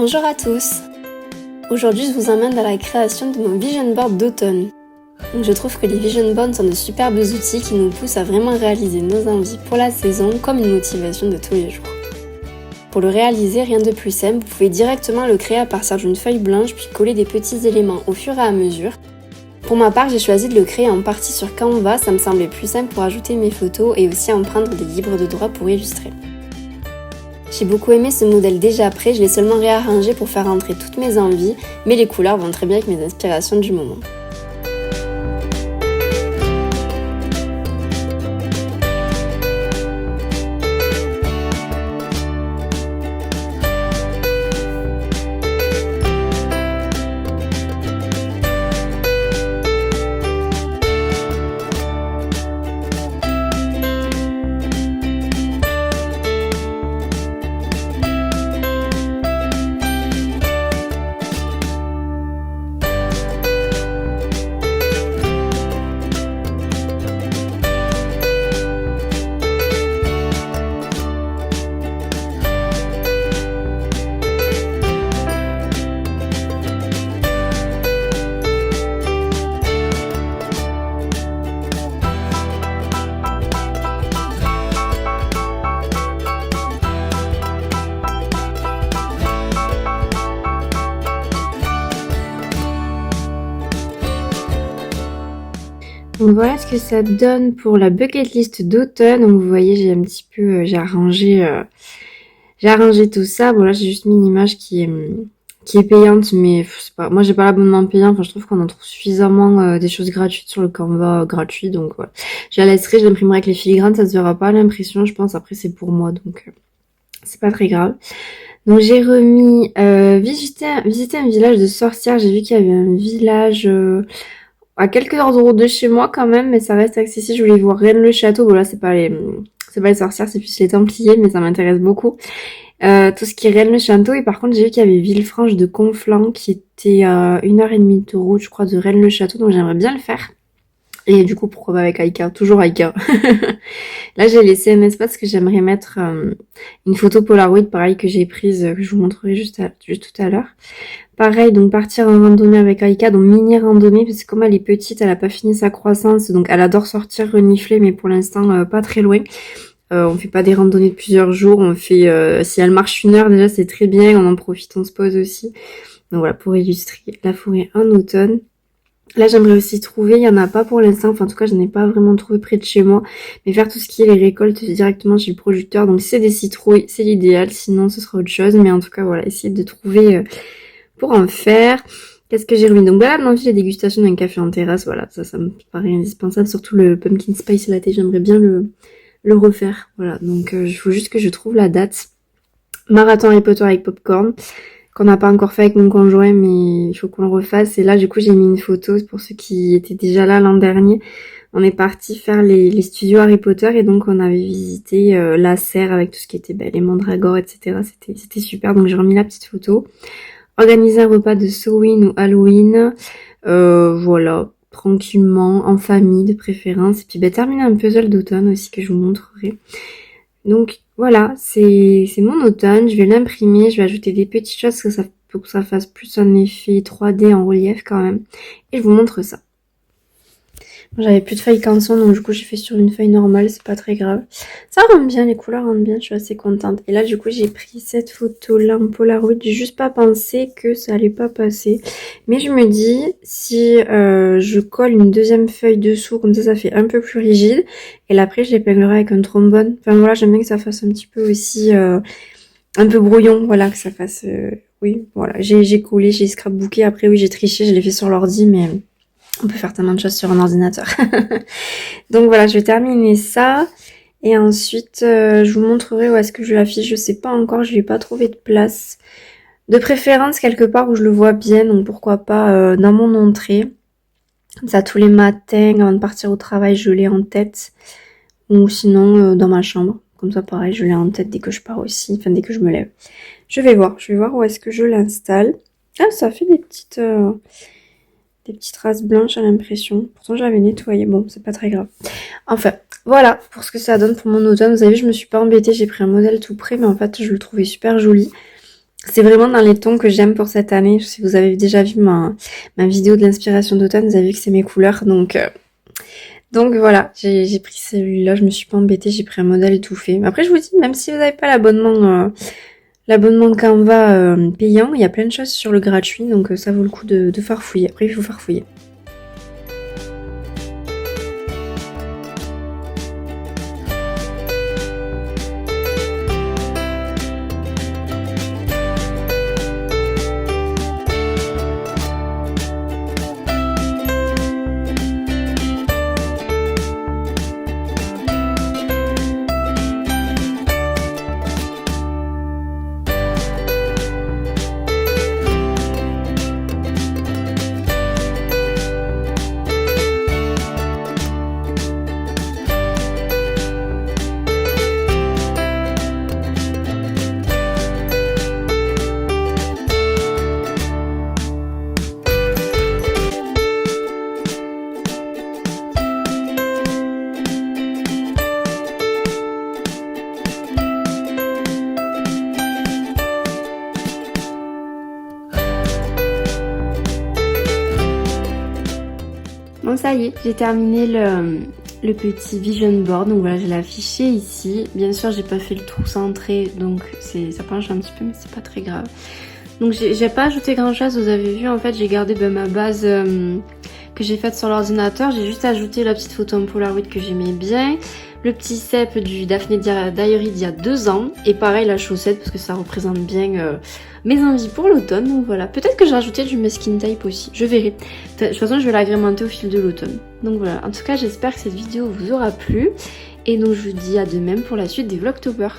Bonjour à tous. Aujourd'hui, je vous emmène dans la création de mon vision board d'automne. Donc, je trouve que les vision boards sont de superbes outils qui nous poussent à vraiment réaliser nos envies pour la saison comme une motivation de tous les jours. Pour le réaliser, rien de plus simple, vous pouvez directement le créer à partir d'une feuille blanche puis coller des petits éléments au fur et à mesure. Pour ma part, j'ai choisi de le créer en partie sur Canva, ça me semblait plus simple pour ajouter mes photos et aussi en prendre des livres de droit pour illustrer. J'ai beaucoup aimé ce modèle déjà prêt, je l'ai seulement réarrangé pour faire entrer toutes mes envies, mais les couleurs vont très bien avec mes inspirations du moment. Donc voilà ce que ça donne pour la bucket list d'automne. Donc vous voyez, j'ai un petit peu, j'ai arrangé tout ça. Bon là j'ai juste mis une image qui est payante, mais c'est pas, moi j'ai pas l'abonnement payant. Enfin je trouve qu'on en trouve suffisamment des choses gratuites sur le Canva gratuit. Donc voilà, je la laisserai, je l'imprimerai avec les filigranes, ça se verra pas à l'impression, je pense. Après c'est pour moi, donc c'est pas très grave. Donc j'ai remis visiter un village de sorcières. J'ai vu qu'il y avait un village à quelques heures de route de chez moi quand même, mais ça reste accessible. Je voulais voir Rennes-le-Château. Bon là c'est pas les sorcières, c'est plus les Templiers, mais ça m'intéresse beaucoup. Tout ce qui est Rennes-le-Château. Et par contre j'ai vu qu'il y avait Villefranche de Conflans qui était à 1h30 de route, je crois, de Rennes-le-Château. Donc j'aimerais bien le faire. Et du coup pourquoi pas avec Aïka, toujours Aïka. Là j'ai laissé un espace parce que j'aimerais mettre une photo Polaroid pareil que j'ai prise, que je vous montrerai juste tout à l'heure. Pareil, donc partir en randonnée avec Aïka, donc mini randonnée, parce que comme elle est petite, elle a pas fini sa croissance, donc elle adore sortir renifler, mais pour l'instant pas très loin. On fait pas des randonnées de plusieurs jours, on fait, si elle marche 1 heure déjà c'est très bien, on en profite, on se pose aussi. Donc voilà, pour illustrer la forêt en automne. Là j'aimerais aussi trouver, il y en a pas pour l'instant, enfin en tout cas je n'ai pas vraiment trouvé près de chez moi, mais faire tout ce qui est les récoltes directement chez le producteur, donc si c'est des citrouilles, c'est l'idéal, sinon ce sera autre chose, mais en tout cas voilà, essayer de trouver pour en faire. Qu'est-ce que j'ai remis? Donc voilà, l'envie de dégustation d'un café en terrasse, voilà, ça me paraît indispensable, surtout le pumpkin spice latte, j'aimerais bien le refaire, voilà, donc il faut juste que je trouve la date. Marathon Harry Potter avec popcorn, qu'on n'a pas encore fait avec mon conjoint, mais il faut qu'on le refasse. Et là, du coup, j'ai mis une photo pour ceux qui étaient déjà là l'an dernier. On est parti faire les studios Harry Potter et donc on avait visité la serre avec tout ce qui était les mandragores, etc. C'était super, donc j'ai remis la petite photo. Organiser un repas de Samhain ou Halloween, voilà, tranquillement, en famille de préférence. Et puis terminer un puzzle d'automne aussi que je vous montrerai. Donc voilà, c'est mon automne, je vais l'imprimer, je vais ajouter des petites choses pour que ça fasse plus un effet 3D en relief quand même. Et je vous montre ça. J'avais plus de feuilles canson, donc du coup j'ai fait sur une feuille normale, c'est pas très grave. Ça rend bien, les couleurs rendent bien, je suis assez contente. Et là du coup j'ai pris cette photo là en Polaroid, j'ai juste pas pensé que ça allait pas passer. Mais je me dis, si je colle une deuxième feuille dessous, comme ça fait un peu plus rigide. Et après je l'épinglerai avec un trombone. Enfin voilà, j'aime bien que ça fasse un petit peu aussi un peu brouillon, voilà, que ça fasse... oui, voilà, j'ai collé, j'ai scrapbooké, après oui j'ai triché, je l'ai fait sur l'ordi, mais... on peut faire tellement de choses sur un ordinateur. Donc voilà, je vais terminer ça. Et ensuite, je vous montrerai où est-ce que je l'affiche. Je sais pas encore, je n'ai pas trouvé de place. De préférence, quelque part où je le vois bien. Donc pourquoi pas dans mon entrée. Comme ça, tous les matins, avant de partir au travail, je l'ai en tête. Ou sinon, dans ma chambre. Comme ça, pareil, je l'ai en tête dès que je pars aussi. Enfin, dès que je me lève. Je vais voir où est-ce que je l'installe. Ah, ça fait des petites traces blanches à l'impression. Pourtant j'avais nettoyé. Bon, c'est pas très grave. Enfin, voilà pour ce que ça donne pour mon automne. Vous avez vu, je me suis pas embêtée. J'ai pris un modèle tout prêt, mais en fait, je le trouvais super joli. C'est vraiment dans les tons que j'aime pour cette année. Si vous avez déjà vu ma vidéo de l'inspiration d'automne, vous avez vu que c'est mes couleurs. Donc voilà, j'ai pris celui-là, je me suis pas embêtée, j'ai pris un modèle tout fait. Après je vous dis, même si vous n'avez pas l'abonnement Canva payant, il y a plein de choses sur le gratuit, donc ça vaut le coup de farfouiller. Après il faut farfouiller. Bon ça y est, j'ai terminé le petit vision board, donc voilà je l'ai affiché ici. Bien sûr j'ai pas fait le trou centré, donc ça penche un petit peu mais c'est pas très grave. Donc j'ai pas ajouté grand chose, vous avez vu en fait j'ai gardé ma base que j'ai faite sur l'ordinateur. J'ai juste ajouté la petite photo en Polaroid que j'aimais bien. Le petit cep du Daphné Diary d'il y a 2 ans. Et pareil la chaussette parce que ça représente bien mes envies pour l'automne. Donc voilà, peut-être que j'ai rajouté du masking tape aussi, je verrai. De toute façon je vais l'agrémenter au fil de l'automne. Donc voilà, en tout cas j'espère que cette vidéo vous aura plu. Et donc je vous dis à demain pour la suite des Vlogtober.